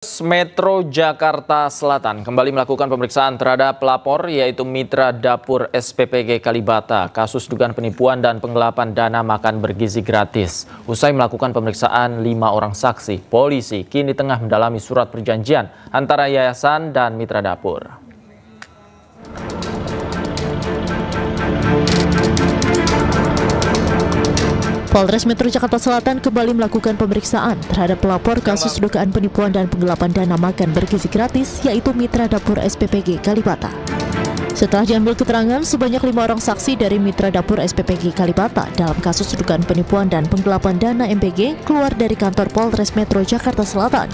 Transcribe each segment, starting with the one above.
Metro Jakarta Selatan kembali melakukan pemeriksaan terhadap pelapor yaitu mitra dapur SPPG Kalibata kasus dugaan penipuan dan penggelapan dana makan bergizi gratis. Usai melakukan pemeriksaan 5 orang saksi, polisi kini tengah mendalami surat perjanjian antara yayasan dan mitra dapur. Polres Metro Jakarta Selatan kembali melakukan pemeriksaan terhadap pelapor kasus dugaan penipuan dan penggelapan dana makan bergizi gratis yaitu mitra dapur SPPG Kalibata. Setelah diambil keterangan, sebanyak 5 orang saksi dari mitra dapur SPPG Kalibata dalam kasus dugaan penipuan dan penggelapan dana MBG keluar dari kantor Polres Metro Jakarta Selatan.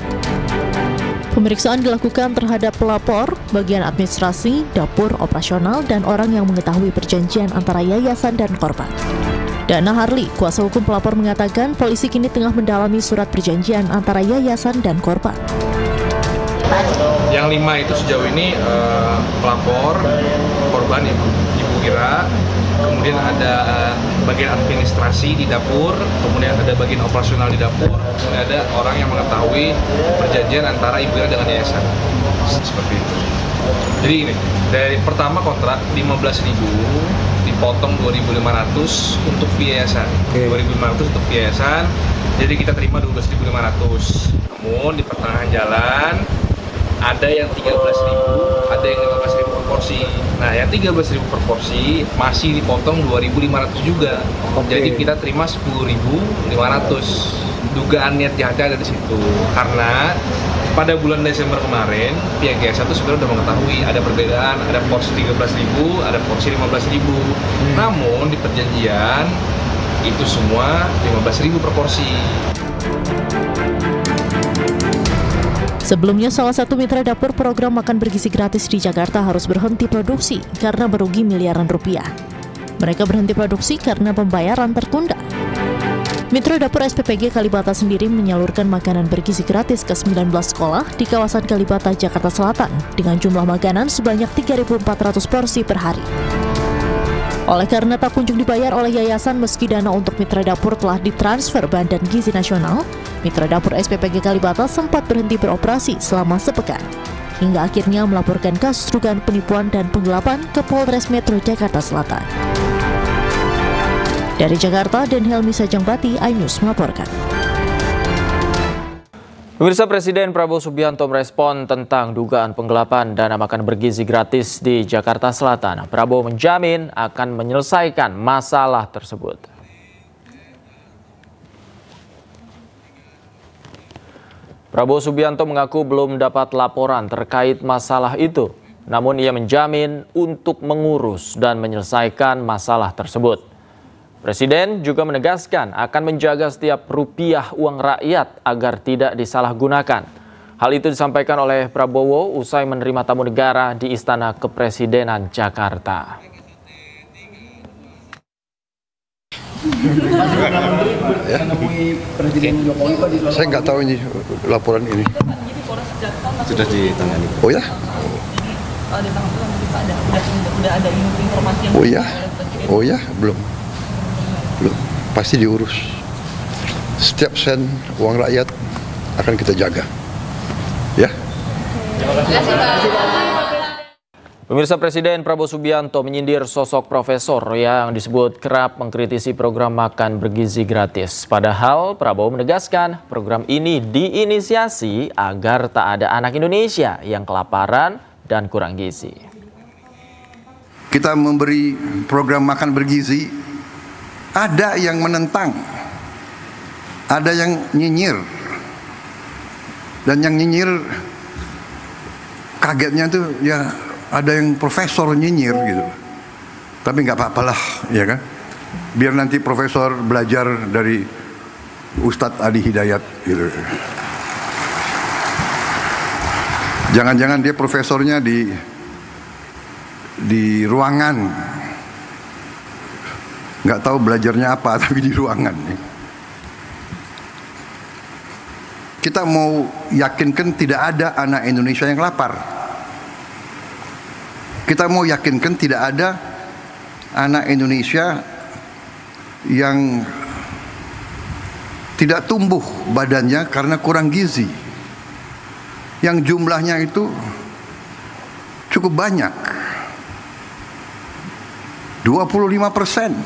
Pemeriksaan dilakukan terhadap pelapor, bagian administrasi, dapur, operasional, dan orang yang mengetahui perjanjian antara yayasan dan korban. Dana Harli, kuasa hukum pelapor, mengatakan polisi kini tengah mendalami surat perjanjian antara yayasan dan korban. Yang 5 itu sejauh ini pelapor, korban Ibu Ira, kemudian ada bagian administrasi di dapur, kemudian ada bagian operasional di dapur, kemudian ada orang yang mengetahui perjanjian antara Ibu Ira dengan yayasan. Seperti itu. Jadi ini, dari pertama kontrak 15.000 dipotong 2.500 untuk yayasan. 2.500 untuk yayasan. Jadi kita terima 12.500. Namun di pertengahan jalan ada yang 13.000, ada yang 15.000 per porsi. Nah, yang 13.000 per porsi masih dipotong 2.500 juga. Jadi kita terima 10.500. Dugaan niat jahatnya ada di situ. Karena pada bulan Desember kemarin, pihak yayasan itu sebenarnya sudah mengetahui ada perbedaan, ada porsi 13.000, ada porsi 15.000. Namun di perjanjian itu semua 15.000 per porsi. Sebelumnya, salah satu mitra dapur program makan bergizi gratis di Jakarta harus berhenti produksi karena merugi miliaran rupiah. Mereka berhenti produksi karena pembayaran tertunda. Mitra dapur SPPG Kalibata sendiri menyalurkan makanan bergizi gratis ke 19 sekolah di kawasan Kalibata, Jakarta Selatan dengan jumlah makanan sebanyak 3.400 porsi per hari. Oleh karena tak kunjung dibayar oleh yayasan meski dana untuk mitra dapur telah ditransfer Badan Gizi Nasional, mitra dapur SPPG Kalibata sempat berhenti beroperasi selama sepekan, hingga akhirnya melaporkan kasus dugaan penipuan dan penggelapan ke Polres Metro Jakarta Selatan. Dari Jakarta, dan Helmi Sajangbati, iNews melaporkan. Pemirsa, Presiden Prabowo Subianto merespon tentang dugaan penggelapan dana makan bergizi gratis di Jakarta Selatan. Prabowo menjamin akan menyelesaikan masalah tersebut. Prabowo Subianto mengaku belum dapat laporan terkait masalah itu. Namun ia menjamin untuk mengurus dan menyelesaikan masalah tersebut. Presiden juga menegaskan akan menjaga setiap rupiah uang rakyat agar tidak disalahgunakan. Hal itu disampaikan oleh Prabowo usai menerima tamu negara di Istana Kepresidenan Jakarta. Saya nggak tahu ini laporan ini. Sudah ditangani. Oh ya? Udah ada informasi yang Oh ya, belum. Pasti diurus. Setiap sen uang rakyat akan kita jaga. Ya. Pemirsa, Presiden Prabowo Subianto menyindir sosok profesor yang disebut kerap mengkritisi program makan bergizi gratis. Padahal Prabowo menegaskan program ini diinisiasi agar tak ada anak Indonesia yang kelaparan dan kurang gizi. Kita memberi program makan bergizi. Ada yang menentang, ada yang nyinyir, dan yang nyinyir kagetnya tuh ya ada yang profesor nyinyir gitu. Tapi nggak apa-apalah, ya kan? Biar nanti profesor belajar dari Ustadz Adi Hidayat gitu. Jangan-jangan dia profesornya di ruangan. Nggak tahu belajarnya apa, tapi di ruangan. Kita mau yakinkan tidak ada anak Indonesia yang lapar. Kita mau yakinkan tidak ada anak Indonesia yang tidak tumbuh badannya karena kurang gizi. yang jumlahnya itu cukup banyak. 25%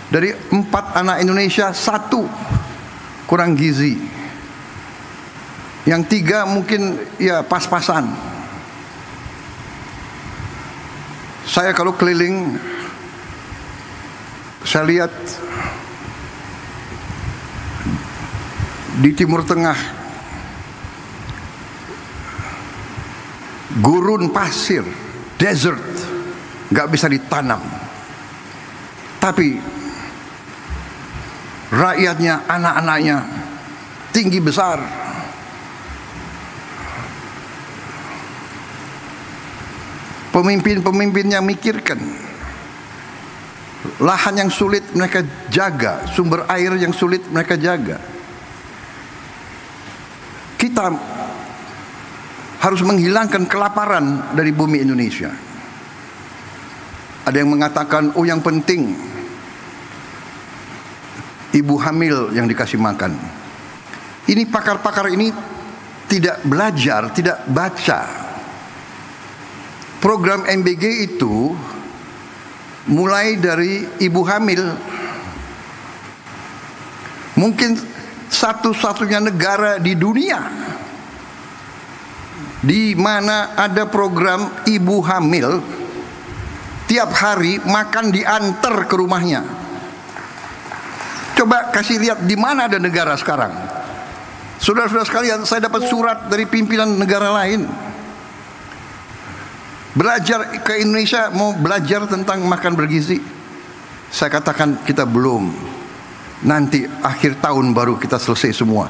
dari 4 anak Indonesia 1 kurang gizi, yang 3 mungkin ya pas-pasan. Saya kalau keliling, saya lihat di Timur Tengah gurun pasir, desert, nggak bisa ditanam, tapi rakyatnya, anak-anaknya tinggi besar. Pemimpin-pemimpinnya mikirkan lahan yang sulit mereka jaga, sumber air yang sulit mereka jaga. Kita harus menghilangkan kelaparan dari bumi Indonesia. Ada yang mengatakan, oh yang penting ibu hamil yang dikasih makan. Ini pakar-pakar ini tidak belajar, tidak baca. Program MBG itu mulai dari ibu hamil. Mungkin satu-satunya negara di dunia di mana ada program ibu hamil, tiap hari makan diantar ke rumahnya. Coba kasih lihat di mana ada negara sekarang. Saudara-saudara sekalian, saya dapat surat dari pimpinan negara lain. Belajar ke Indonesia, mau belajar tentang makan bergizi. Saya katakan kita belum. Nanti akhir tahun baru kita selesai semua.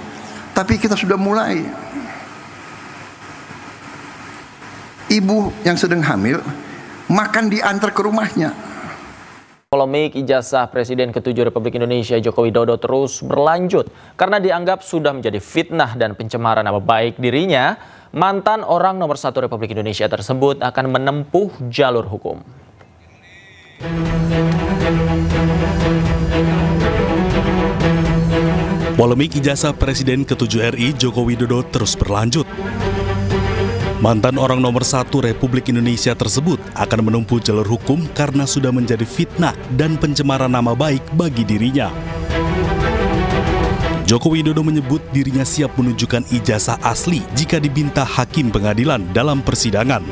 Tapi kita sudah mulai. Ibu yang sedang hamil makan diantar ke rumahnya. Polemik ijazah Presiden ke-7 Republik Indonesia Joko Widodo terus berlanjut karena dianggap sudah menjadi fitnah dan pencemaran nama baik dirinya. Mantan orang nomor 1 Republik Indonesia tersebut akan menempuh jalur hukum. Polemik ijazah Presiden ke-7 RI Joko Widodo terus berlanjut. Mantan orang nomor 1 Republik Indonesia tersebut akan menempuh jalur hukum karena sudah menjadi fitnah dan pencemaran nama baik bagi dirinya. Joko Widodo menyebut dirinya siap menunjukkan ijazah asli jika diminta hakim pengadilan dalam persidangan.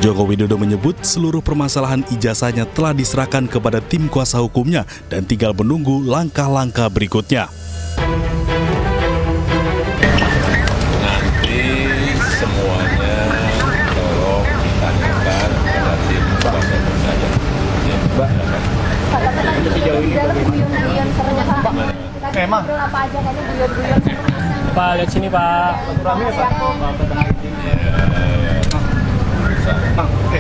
Joko Widodo menyebut seluruh permasalahan ijazahnya telah diserahkan kepada tim kuasa hukumnya dan tinggal menunggu langkah-langkah berikutnya. Nanti semuanya tolong ditanyakan kepada tim kuasa hukumnya. Mbak, untuk sejauh ini bagaimana? Emang apa aja kayaknya guyon-guyon. Pak, lihat sini Pak. Rame ya Pak. Oke.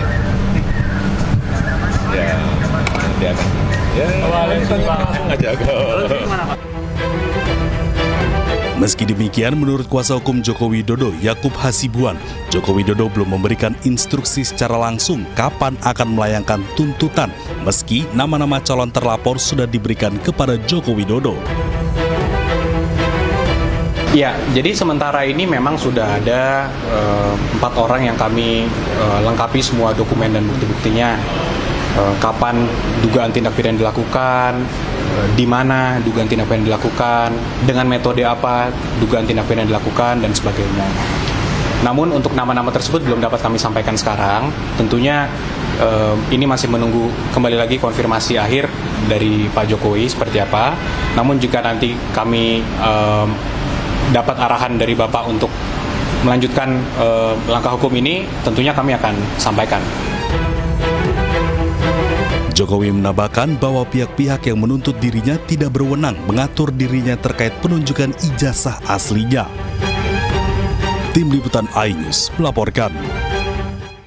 Ya, nanti akan. Ya, langsung aja. Meski demikian, menurut kuasa hukum Joko Widodo, Yakub Hasibuan, Joko Widodo belum memberikan instruksi secara langsung kapan akan melayangkan tuntutan, meski nama-nama calon terlapor sudah diberikan kepada Joko Widodo. Ya, jadi sementara ini memang sudah ada 4 orang yang kami lengkapi semua dokumen dan bukti-buktinya. Kapan dugaan tindak pidana dilakukan, di mana dugaan tindak pidana dilakukan, dengan metode apa dugaan tindak pidana dilakukan, dan sebagainya. Namun untuk nama-nama tersebut belum dapat kami sampaikan sekarang. Tentunya ini masih menunggu kembali lagi konfirmasi akhir dari Pak Jokowi seperti apa. Namun jika nanti kami dapat arahan dari Bapak untuk melanjutkan langkah hukum ini, tentunya kami akan sampaikan. Jokowi menambahkan bahwa pihak-pihak yang menuntut dirinya tidak berwenang mengatur dirinya terkait penunjukan ijazah aslinya. Tim Liputan iNews melaporkan.